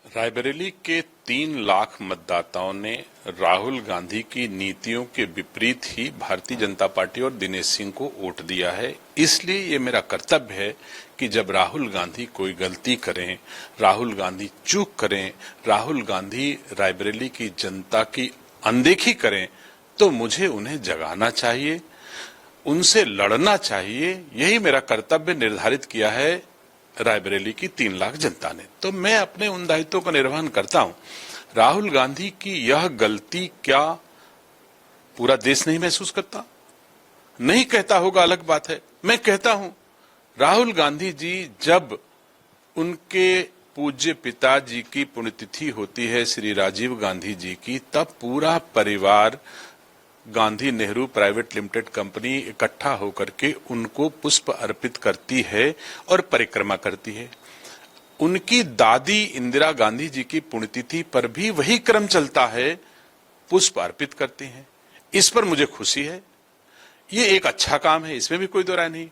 रायबरेली के 3 लाख मतदाताओं ने राहुल गांधी की नीतियों के विपरीत ही भारतीय जनता पार्टी और दिनेश सिंह को वोट दिया है। इसलिए ये मेरा कर्तव्य है कि जब राहुल गांधी कोई गलती करें, राहुल गांधी चूक करें, राहुल गांधी रायबरेली की जनता की अनदेखी करें, तो मुझे उन्हें जगाना चाहिए, उनसे लड़ना चाहिए। यही मेरा कर्तव्य निर्धारित किया है रायबरेली की 3 लाख जनता ने। तो मैं अपने उन दायित्वों का निर्वहन करता हूं। राहुल गांधी की यह गलती क्या पूरा देश नहीं महसूस करता? नहीं कहता होगा, अलग बात है। मैं कहता हूं, राहुल गांधी जी जब उनके पूज्य पिताजी की पुण्यतिथि होती है, श्री राजीव गांधी जी की, तब पूरा परिवार Gandhi Nehru private limited company इकट्ठा होकर के उनको पुष्प अर्पित करती है और परिक्रमा करती है। उनकी दादी इंदिरा गांधी जी की पुण्यतिथि पर भी वही क्रम चलता है, पुष्प अर्पित करते हैं। इस पर मुझे खुशी है, ये एक अच्छा काम है, इसमें भी कोई दो राय नहीं।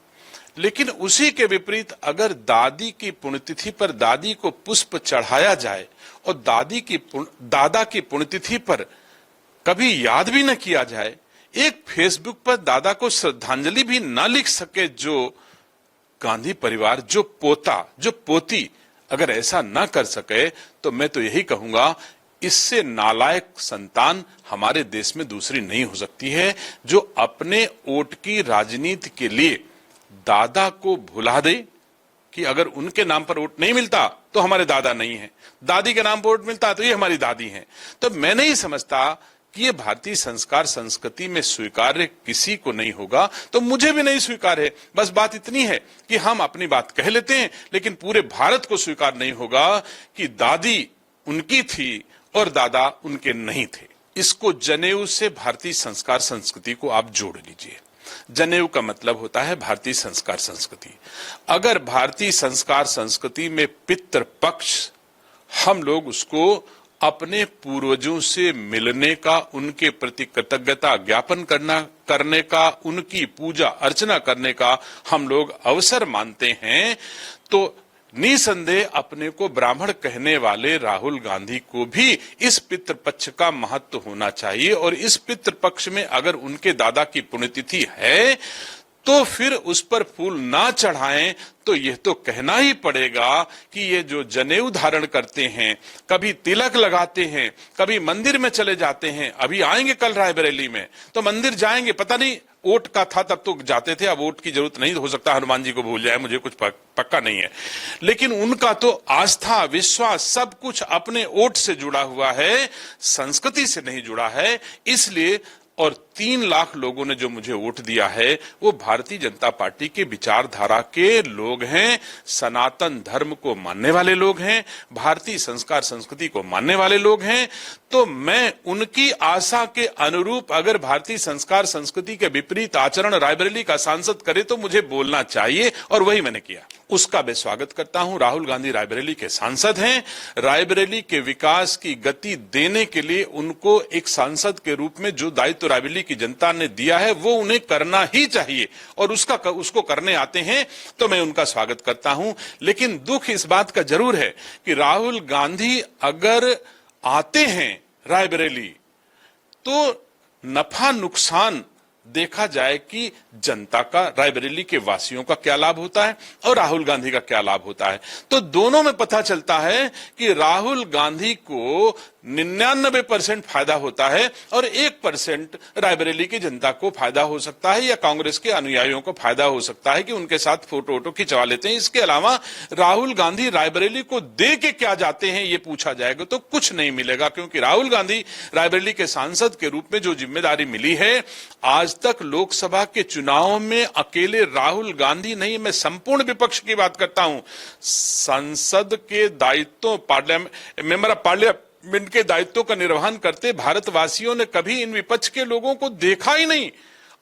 लेकिन उसी के विपरीत अगर दादी की पुण्यतिथि पर दादी को पुष्प चढ़ाया जाए और दादा की पुण्यतिथि पर कभी याद भी न किया जाए, एक फेसबुक पर दादा को श्रद्धांजलि भी न लिख सके जो गांधी परिवार, जो पोता, जो पोती अगर ऐसा न कर सके, तो मैं तो यही कहूंगा, इससे नालायक संतान हमारे देश में दूसरी नहीं हो सकती है, जो अपने वोट की राजनीति के लिए दादा को भुला दे कि अगर उनके नाम पर वोट नहीं मिलता तो हमारे दादा नहीं है, दादी के नाम पर वोट मिलता तो ये हमारी दादी हैं। तो मैं नहीं समझता कि ये भारतीय संस्कार संस्कृति में स्वीकार्य किसी को नहीं होगा, तो मुझे भी नहीं स्वीकार है। बस बात इतनी है कि हम अपनी बात कह लेते हैं, लेकिन पूरे भारत को स्वीकार नहीं होगा कि दादी उनकी थी और दादा उनके नहीं थे। इसको जनेऊ से भारतीय संस्कार संस्कृति को आप जोड़ लीजिए। जनेऊ का मतलब होता है भारतीय संस्कार संस्कृति। अगर भारतीय संस्कार संस्कृति में पितृपक्ष, हम लोग उसको अपने पूर्वजों से मिलने का, उनके प्रति कृतज्ञता ज्ञापन करने का, उनकी पूजा अर्चना करने का हम लोग अवसर मानते हैं, तो निसंदेह अपने को ब्राह्मण कहने वाले राहुल गांधी को भी इस पितृपक्ष का महत्व होना चाहिए। और इस पितृपक्ष में अगर उनके दादा की पुण्यतिथि है तो फिर उस पर फूल ना चढ़ाएं, तो यह तो कहना ही पड़ेगा कि ये जो जनेऊ धारण करते हैं, कभी तिलक लगाते हैं, कभी मंदिर में चले जाते हैं। अभी आएंगे कल रायबरेली में, तो मंदिर जाएंगे, पता नहीं वोट का था तब तो जाते थे, अब वोट की जरूरत नहीं, हो सकता हनुमान जी को भूल जाए, मुझे कुछ पक्का नहीं है। लेकिन उनका तो आस्था, विश्वास सब कुछ अपने वोट से जुड़ा हुआ है, संस्कृति से नहीं जुड़ा है। इसलिए और 3 लाख लोगों ने जो मुझे वोट दिया है वो भारतीय जनता पार्टी के विचारधारा के लोग हैं, सनातन धर्म को मानने वाले लोग हैं, भारतीय संस्कार संस्कृति को मानने वाले लोग हैं। तो मैं उनकी आशा के अनुरूप अगर भारतीय संस्कार संस्कृति के विपरीत आचरण रायबरेली का सांसद करे तो मुझे बोलना चाहिए, और वही मैंने किया। उसका मैं स्वागत करता हूं। राहुल गांधी रायबरेली के सांसद हैं। रायबरेली के विकास की गति देने के लिए उनको एक सांसद के रूप में जो दायित्व रायबरेली की जनता ने दिया है वो उन्हें करना ही चाहिए, और उसको करने आते हैं, तो मैं उनका स्वागत करता हूं। लेकिन दुख इस बात का जरूर है कि राहुल गांधी अगर आते हैं रायबरेली तो नफा नुकसान देखा जाए कि जनता का, रायबरेली के वासियों का क्या लाभ होता है और राहुल गांधी का क्या लाभ होता है। तो दोनों में पता चलता है कि राहुल गांधी को 99% फायदा होता है और 1% रायबरेली की जनता को फायदा हो सकता है, या कांग्रेस के अनुयायियों को फायदा हो सकता है कि उनके साथ फोटो वोटो खिंचवा लेते हैं। इसके अलावा राहुल गांधी रायबरेली को दे के क्या जाते हैं ये पूछा जाएगा तो कुछ नहीं मिलेगा, क्योंकि राहुल गांधी रायबरेली के सांसद के रूप में जो जिम्मेदारी मिली है, आज तक लोकसभा के चुनाव में अकेले राहुल गांधी नहीं, मैं संपूर्ण विपक्ष की बात करता हूं, संसद के दायित्वों, मेंबर ऑफ पार्लियामेंट के दायित्वों का निर्वहन करते भारतवासियों ने कभी इन विपक्ष के लोगों को देखा ही नहीं।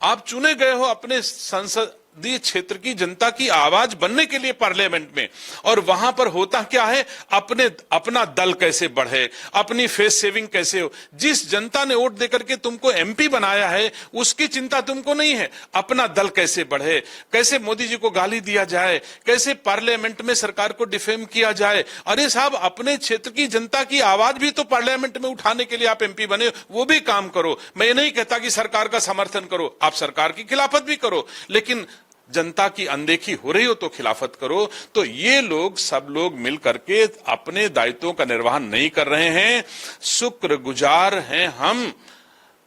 आप चुने गए हो अपने संसद संसदीय क्षेत्र की जनता की आवाज बनने के लिए पार्लियामेंट में। और वहां पर होता क्या है, अपना दल कैसे बढ़े, अपनी फेस सेविंग कैसे हो। जिस जनता ने वोट देकर के तुमको एमपी बनाया है उसकी चिंता तुमको नहीं है, अपना दल कैसे बढ़े, कैसे मोदी जी को गाली दिया जाए, कैसे पार्लियामेंट में सरकार को डिफेम किया जाए। अरे साहब, अपने क्षेत्र की जनता की आवाज भी तो पार्लियामेंट में उठाने के लिए आप एमपी बने, वो भी काम करो। मैं ये नहीं कहता कि सरकार का समर्थन करो, आप सरकार की खिलाफत भी करो, लेकिन जनता की अनदेखी हो रही हो तो खिलाफत करो। तो ये लोग सब लोग मिल करके अपने दायित्वों का निर्वहन नहीं कर रहे हैं। शुक्रगुजार हैं हम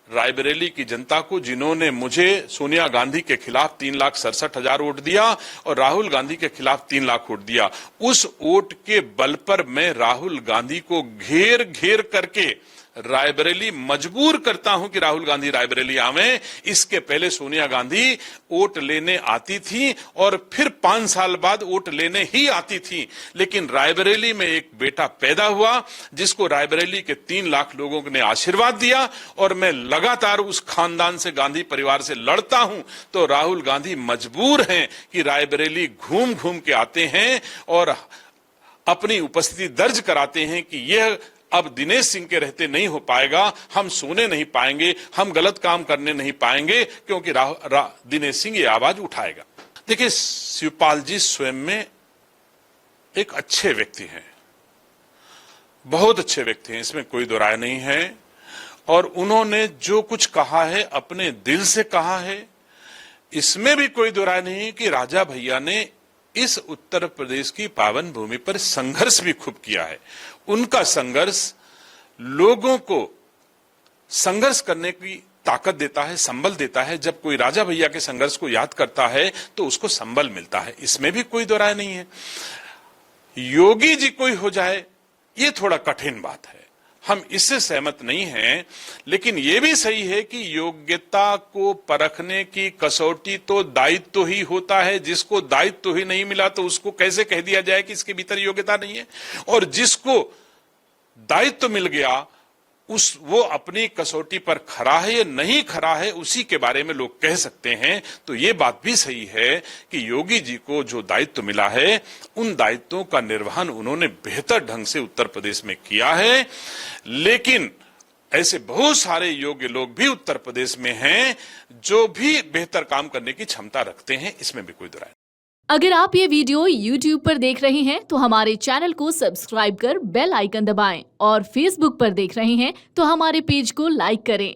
रायबरेली की जनता को, जिन्होंने मुझे सोनिया गांधी के खिलाफ 3,67,000 वोट दिया और राहुल गांधी के खिलाफ 3 लाख वोट दिया। उस वोट के बल पर मैं राहुल गांधी को घेर घेर करके रायबरेली मजबूर करता हूं कि राहुल गांधी रायबरेली आवे। इसके पहले सोनिया गांधी वोट लेने आती थी और फिर 5 साल बाद वोट लेने ही आती थी, लेकिन रायबरेली में एक बेटा पैदा हुआ जिसको रायबरेली के 3 लाख लोगों ने आशीर्वाद दिया और मैं लगातार उस खानदान से, गांधी परिवार से लड़ता हूं। तो राहुल गांधी मजबूर हैं कि रायबरेली घूम घूम के आते हैं और अपनी उपस्थिति दर्ज कराते हैं कि यह अब दिनेश सिंह के रहते नहीं हो पाएगा, हम सोने नहीं पाएंगे, हम गलत काम करने नहीं पाएंगे, क्योंकि दिनेश सिंह ये आवाज उठाएगा। देखिए, शिवपाल जी स्वयं में एक अच्छे व्यक्ति हैं, बहुत अच्छे व्यक्ति हैं, इसमें कोई दो राय नहीं है। और उन्होंने जो कुछ कहा है अपने दिल से कहा है, इसमें भी कोई दो राय नहीं कि राजा भैया ने इस उत्तर प्रदेश की पावन भूमि पर संघर्ष भी खूब किया है। उनका संघर्ष लोगों को संघर्ष करने की ताकत देता है, संबल देता है। जब कोई राजा भैया के संघर्ष को याद करता है तो उसको संबल मिलता है, इसमें भी कोई दो राय नहीं है। योगी जी कोई हो जाए ये थोड़ा कठिन बात है, हम इससे सहमत नहीं हैं। लेकिन यह भी सही है कि योग्यता को परखने की कसौटी तो दायित्व ही होता है। जिसको दायित्व ही नहीं मिला तो उसको कैसे कह दिया जाए कि इसके भीतर योग्यता नहीं है। और जिसको दायित्व मिल गया वो अपनी कसौटी पर खरा है या नहीं खरा है, उसी के बारे में लोग कह सकते हैं। तो ये बात भी सही है कि योगी जी को जो दायित्व मिला है उन दायित्वों का निर्वहन उन्होंने बेहतर ढंग से उत्तर प्रदेश में किया है। लेकिन ऐसे बहुत सारे योग्य लोग भी उत्तर प्रदेश में हैं जो भी बेहतर काम करने की क्षमता रखते हैं, इसमें भी कोई दो राय। अगर आप ये वीडियो YouTube पर देख रहे हैं तो हमारे चैनल को सब्सक्राइब कर बेल आइकन दबाएं और Facebook पर देख रहे हैं तो हमारे पेज को लाइक करें।